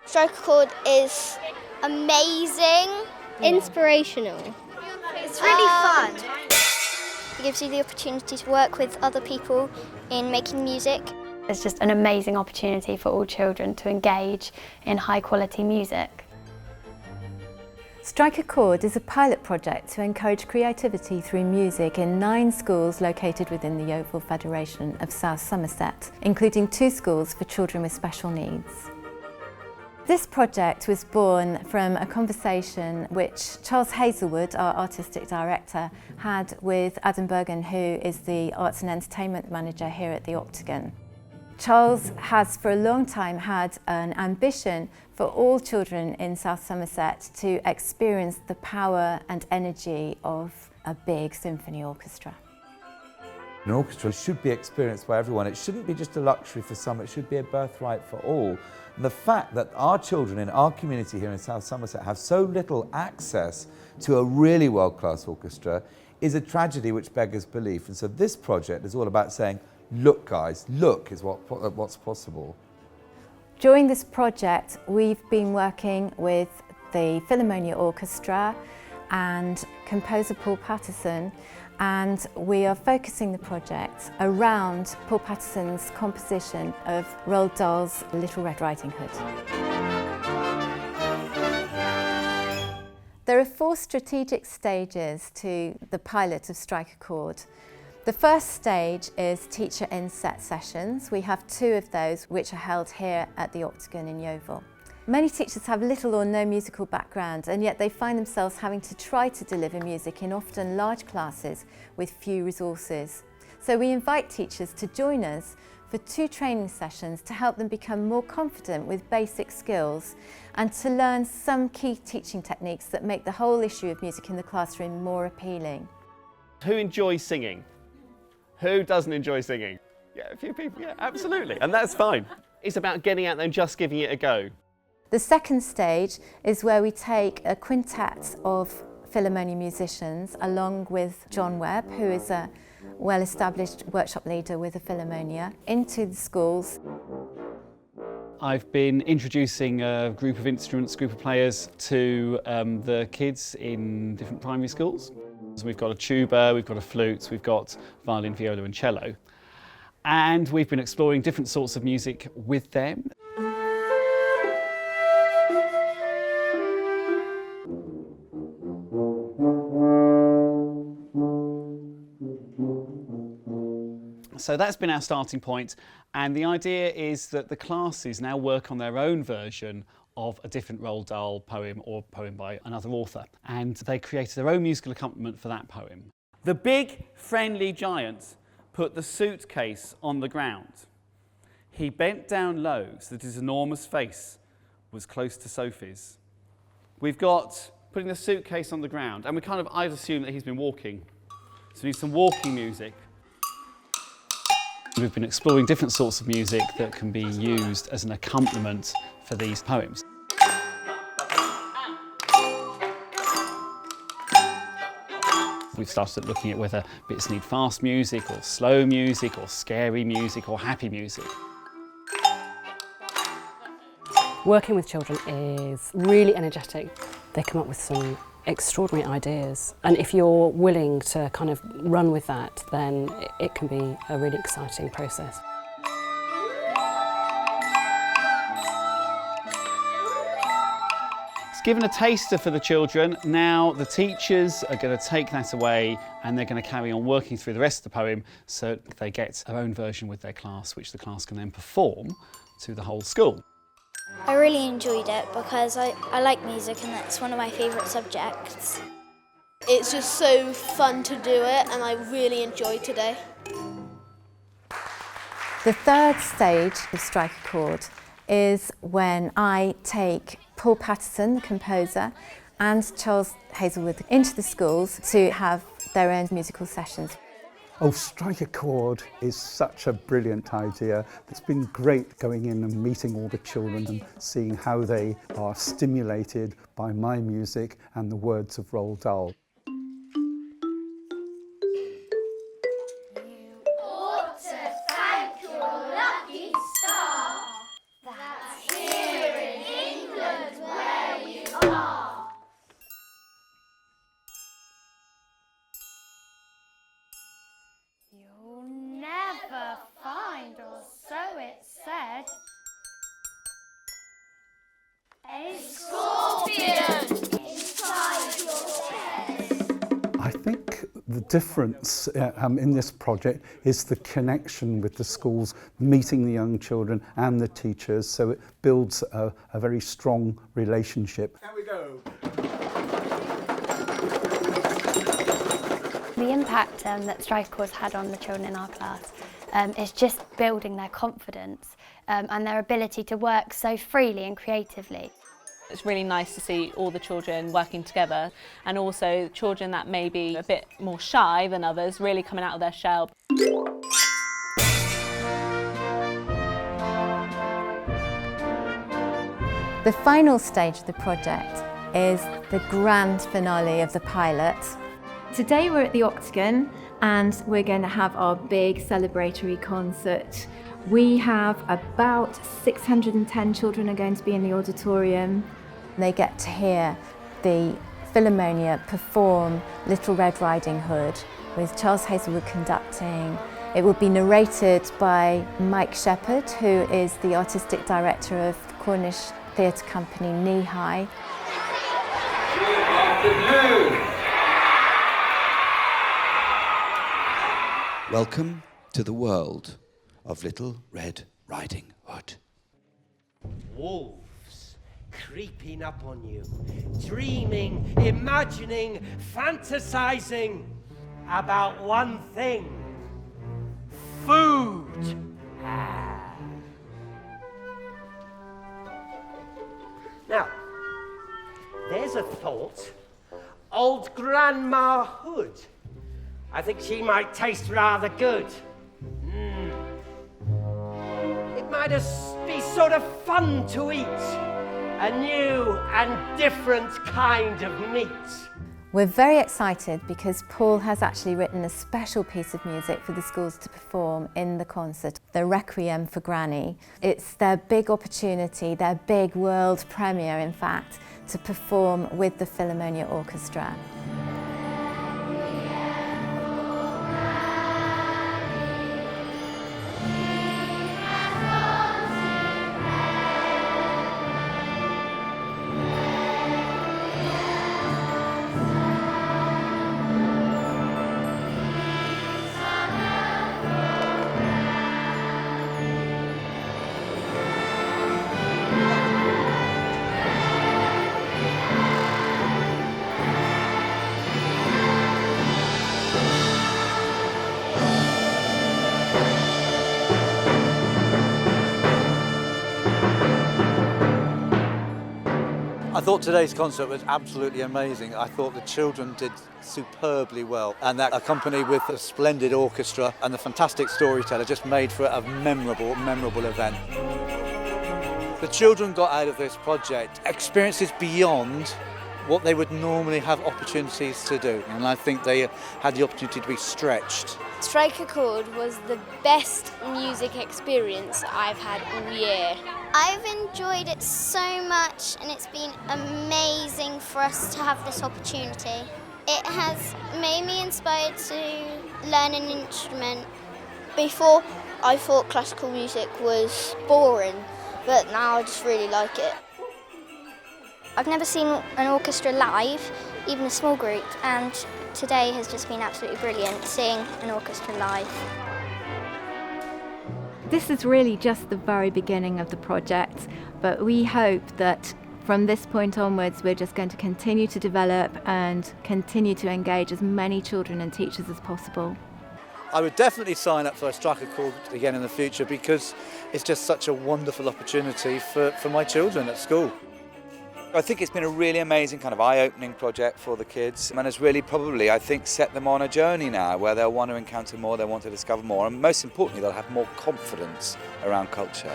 Strike a chord is amazing. Inspirational. It's really fun. It gives you the opportunity to work with other people in making music. It's just an amazing opportunity for all children to engage in high quality music. Strike a Chord is a pilot project to encourage creativity through music in 9 schools located within the Yeovil Federation of South Somerset, including 2 schools for children with special needs. This project was born from a conversation which Charles Hazlewood, our artistic director, had with Adam Bergen, who is the Arts and Entertainment Manager here at the Octagon. Charles has for a long time had an ambition for all children in South Somerset to experience the power and energy of a big symphony orchestra. An orchestra should be experienced by everyone. It shouldn't be just a luxury for some, it should be a birthright for all. And the fact that our children in our community here in South Somerset have so little access to a really world-class orchestra is a tragedy which beggars belief. And so this project is all about saying, look guys, look is what's possible. During this project, we've been working with the Philharmonia Orchestra and composer Paul Patterson, and we are focusing the project around Paul Patterson's composition of Roald Dahl's Little Red Riding Hood. There are 4 strategic stages to the pilot of Strike a Chord. The first stage is teacher inset sessions. We have 2 of those which are held here at the Octagon in Yeovil. Many teachers have little or no musical background, and yet they find themselves having to try to deliver music in often large classes with few resources. So we invite teachers to join us for 2 training sessions to help them become more confident with basic skills and to learn some key teaching techniques that make the whole issue of music in the classroom more appealing. Who enjoys singing? Who doesn't enjoy singing? Yeah, a few people, yeah, absolutely, and that's fine. It's about getting out there and just giving it a go. The second stage is where we take a quintet of Philharmonia musicians along with John Webb, who is a well-established workshop leader with the Philharmonia, into the schools. I've been introducing a group of instruments, group of players to the kids in different primary schools. So we've got a tuba, we've got a flute, we've got violin, viola and cello. And we've been exploring different sorts of music with them. So that's been our starting point, and the idea is that the classes now work on their own version of a different Roald Dahl poem or poem by another author, and they created their own musical accompaniment for that poem. The big friendly giant put the suitcase on the ground. He bent down low so that his enormous face was close to Sophie's. We've got putting the suitcase on the ground, and I'd assume that he's been walking. So we need some walking music. We've been exploring different sorts of music that can be used as an accompaniment for these poems. We've started looking at whether bits need fast music or slow music or scary music or happy music. Working with children is really energetic. They come up with some extraordinary ideas, and if you're willing to kind of run with that, then it can be a really exciting process. It's given a taster for the children. Now the teachers are going to take that away and they're going to carry on working through the rest of the poem so they get their own version with their class, which the class can then perform to the whole school. I really enjoyed it because I like music and that's one of my favourite subjects. It's just so fun to do it, and I really enjoyed today. The third stage of Strike a Chord is when I take Paul Patterson, the composer, and Charles Hazlewood into the schools to have their own musical sessions. Oh, Strike a Chord is such a brilliant idea. It's been great going in and meeting all the children and seeing how they are stimulated by my music and the words of Roald Dahl. You ought to thank your lucky star that You'll never find, or so it said, a scorpion inside your head. I think the difference in this project is the connection with the schools, meeting the young children and the teachers, so it builds a very strong relationship. Here we go. The impact that Striker Chord's had on the children in our class is just building their confidence and their ability to work so freely and creatively. It's really nice to see all the children working together, and also children that may be a bit more shy than others really coming out of their shell. The final stage of the project is the grand finale of the pilot. Today we're at the Octagon and we're going to have our big celebratory concert. We have about 610 children are going to be in the auditorium. They get to hear the Philharmonia perform Little Red Riding Hood with Charles Hazlewood conducting. It will be narrated by Mike Shepherd, who is the artistic director of the Cornish theatre company Knee High. Good afternoon. Welcome to the world of Little Red Riding Hood. Wolves creeping up on you, dreaming, imagining, fantasizing about one thing: food. Now, there's a thought. Old Grandma Hood. I think she might taste rather good. It might be sort of fun to eat. A new and different kind of meat. We're very excited because Paul has actually written a special piece of music for the schools to perform in the concert, the Requiem for Granny. It's their big opportunity, their big world premiere in fact, to perform with the Philharmonia Orchestra. I thought today's concert was absolutely amazing. I thought the children did superbly well, and that accompanied with a splendid orchestra and the fantastic storyteller just made for a memorable event. The children got out of this project experiences beyond what they would normally have opportunities to do, and I think they had the opportunity to be stretched. Striker Chord was the best music experience I've had all year. I've enjoyed it so much and it's been amazing for us to have this opportunity. It has made me inspired to learn an instrument. Before, I thought classical music was boring, but now I just really like it. I've never seen an orchestra live, even a small group, and today has just been absolutely brilliant seeing an orchestra live. This is really just the very beginning of the project, but we hope that from this point onwards we're just going to continue to develop and continue to engage as many children and teachers as possible. I would definitely sign up for a Striker Chord again in the future because it's just such a wonderful opportunity for my children at school. I think it's been a really amazing kind of eye-opening project for the kids, and has really probably, I think, set them on a journey now where they'll want to encounter more, they'll want to discover more, and most importantly, they'll have more confidence around culture.